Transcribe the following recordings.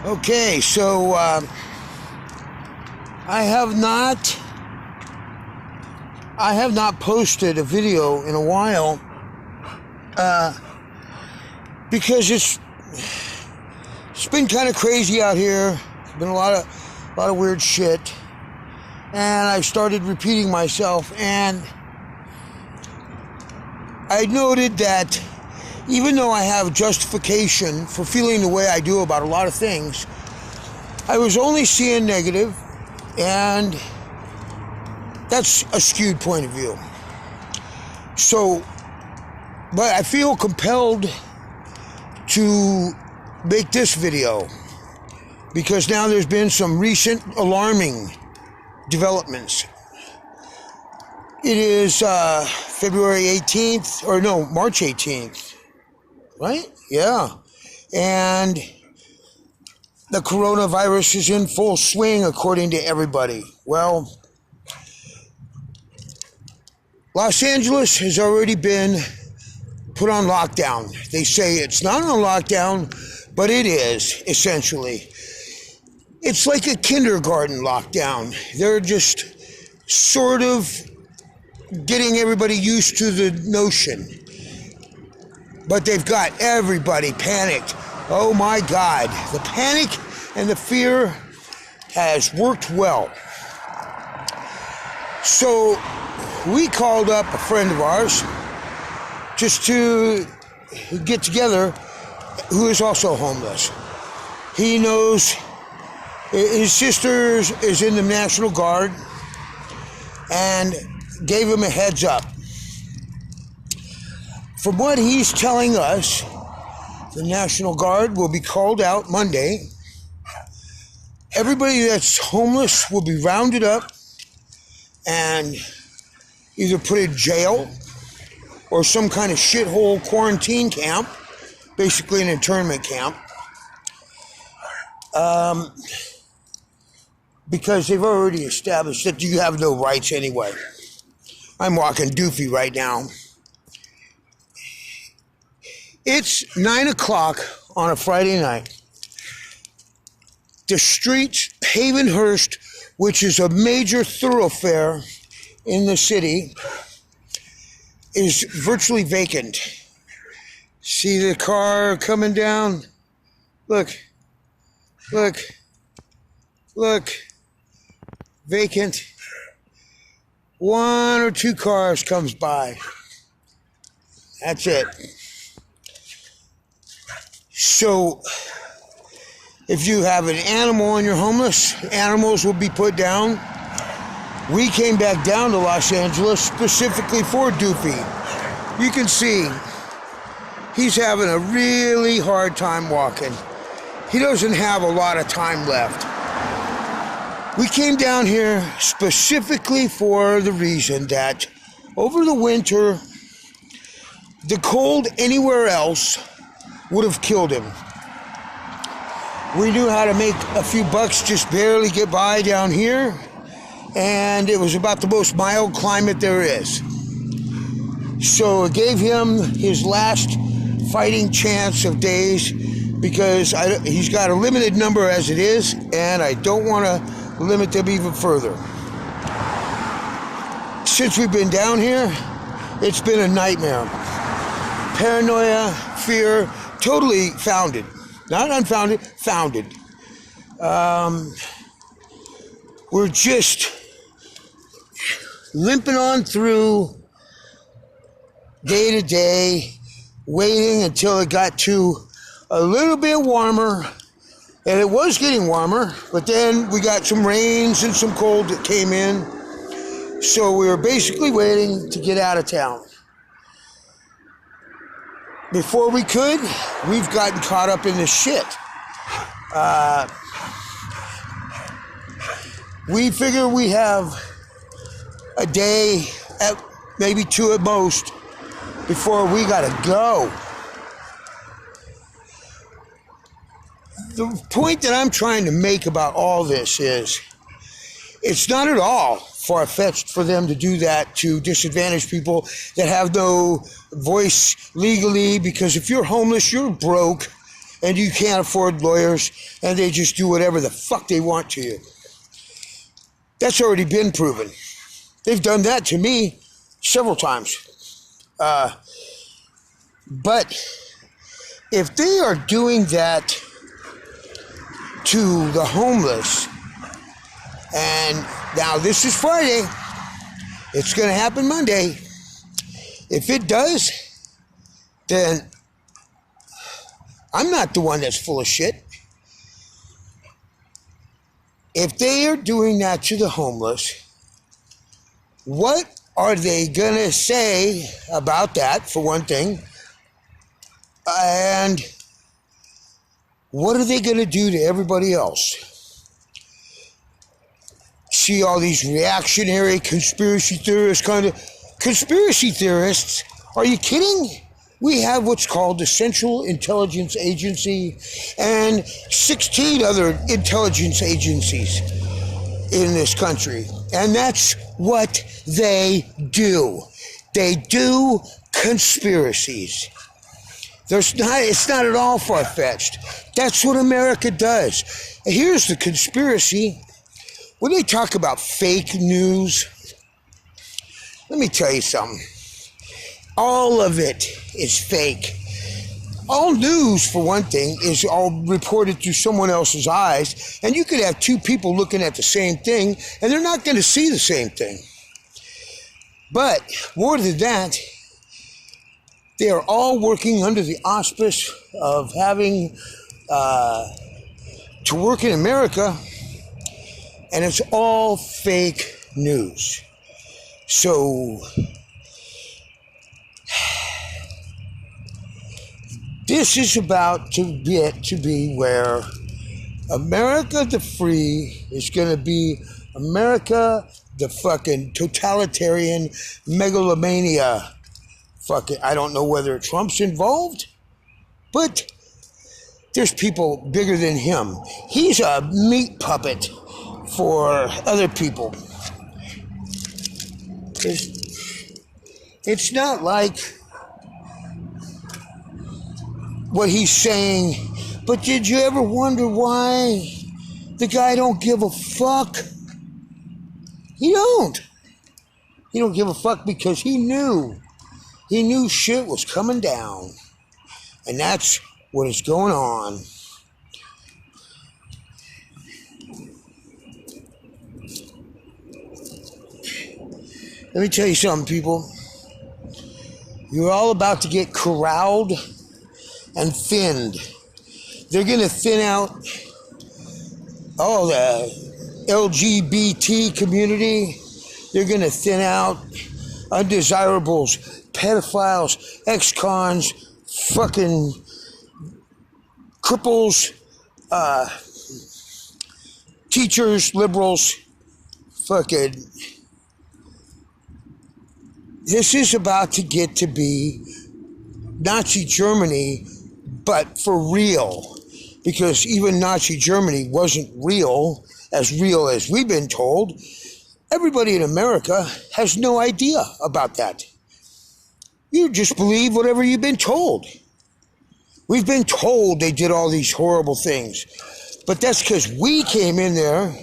Okay, so I have not posted a video in a while because it's been kind of crazy out here. It's been a lot of weird shit, and I started repeating myself, and I noted that even though I have justification for feeling the way I do about a lot of things, I was only seeing negative, and that's a skewed point of view. So, but I feel compelled to make this video because now there's been some recent alarming developments. It is February 18th, or no, March 18th. Right? Yeah. And the coronavirus is in full swing, according to everybody. Well, Los Angeles has already been put on lockdown. They say it's not on lockdown, but it is, essentially. It's like a kindergarten lockdown. They're just sort of getting everybody used to the notion. But they've got everybody panicked. Oh my God. The panic and the fear has worked well. So we called up a friend of ours just to get together, who is also homeless. He knows his sister is in the National Guard and gave him a heads up. From what he's telling us, the National Guard will be called out Monday. Everybody that's homeless will be rounded up and either put in jail or some kind of shithole quarantine camp, basically an internment camp, because they've already established that you have no rights anyway. I'm walking doofy right now. It's 9 o'clock on a Friday night. The streets, Havenhurst, which is a major thoroughfare in the city, is virtually vacant. See the car coming down? Look. Vacant. One or two cars comes by. That's it. So, if you have an animal and you're homeless, animals will be put down. We came back down to Los Angeles specifically for Doofy. You can see he's having a really hard time walking. He doesn't have a lot of time left. We came down here specifically for the reason that over the winter, the cold anywhere else would have killed him. We knew how to make a few bucks, just barely get by down here, and it was about the most mild climate there is. So it gave him his last fighting chance of days, because he's got a limited number as it is, and I don't want to limit them even further. Since we've been down here, it's been a nightmare. Paranoia, fear, totally founded. Not unfounded, founded. We're just limping on through day to day, waiting until it got to a little bit warmer. And it was getting warmer, but then we got some rains and some cold that came in. So we were basically waiting to get out of town. Before we could, we've gotten caught up in this shit. We figure we have a day, maybe two at most, before we gotta go. The point that I'm trying to make about all this is, it's not at all far-fetched for them to do that to disadvantaged people that have no voice legally, because if you're homeless, you're broke, and you can't afford lawyers, and they just do whatever the fuck they want to you. That's already been proven. They've done that to me several times. But if they are doing that to the homeless, and now this is Friday, it's going to happen Monday. If it does, then I'm not the one that's full of shit. If they are doing that to the homeless, what are they going to say about that, for one thing? And what are they going to do to everybody else? See all these reactionary conspiracy theorists Conspiracy theorists? Are you kidding? We have what's called the Central Intelligence Agency and 16 other intelligence agencies in this country. And that's what they do. They do conspiracies. It's not at all far-fetched. That's what America does. Here's the conspiracy. When they talk about fake news, let me tell you something. All of it is fake. All news, for one thing, is all reported through someone else's eyes, and you could have two people looking at the same thing, and they're not going to see the same thing. But more than that, they are all working under the auspice of having to work in America, and it's all fake news. So this is about to get to be where America the free is going to be America the fucking totalitarian megalomania. Fucking, I don't know whether Trump's involved, but there's people bigger than him. He's a meat puppet for other people. It's not like what he's saying, but did you ever wonder why the guy don't give a fuck? He don't. He don't give a fuck because he knew shit was coming down. And that's what is going on. Let me tell you something, people. You're all about to get corralled and thinned. They're going to thin out all the LGBT community. They're going to thin out undesirables, pedophiles, ex-cons, fucking cripples, teachers, liberals, fucking. This is about to get to be Nazi Germany, but for real. Because even Nazi Germany wasn't real as we've been told. Everybody in America has no idea about that. You just believe whatever you've been told. We've been told they did all these horrible things. But that's because we came in there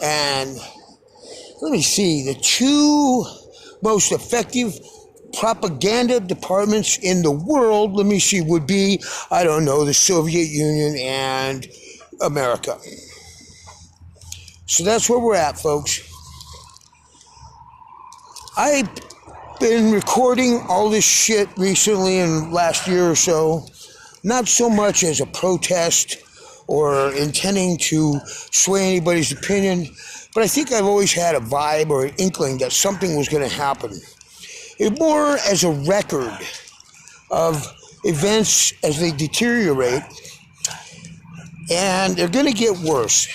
and, let me see, the two most effective propaganda departments in the world, let me see, would be, I don't know, the Soviet Union and America. So that's where we're at, folks. I've been recording all this shit recently in the last year or so, not so much as a protest or intending to sway anybody's opinion, but I think I've always had a vibe or an inkling that something was going to happen. It more as a record of events as they deteriorate, and they're going to get worse.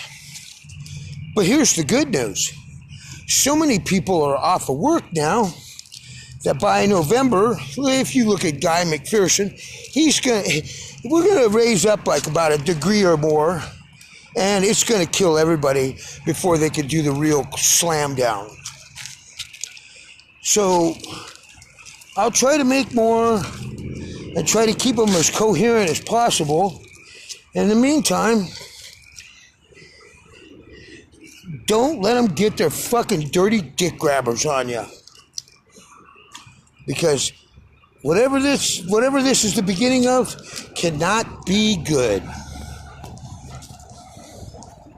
But here's the good news. So many people are off of work now that by November, if you look at Guy McPherson, we're going to raise up like about a degree or more, and it's going to kill everybody before they can do the real slam down. So I'll try to make more and try to keep them as coherent as possible. In the meantime, don't let them get their fucking dirty dick grabbers on you. Because whatever this is the beginning of cannot be good.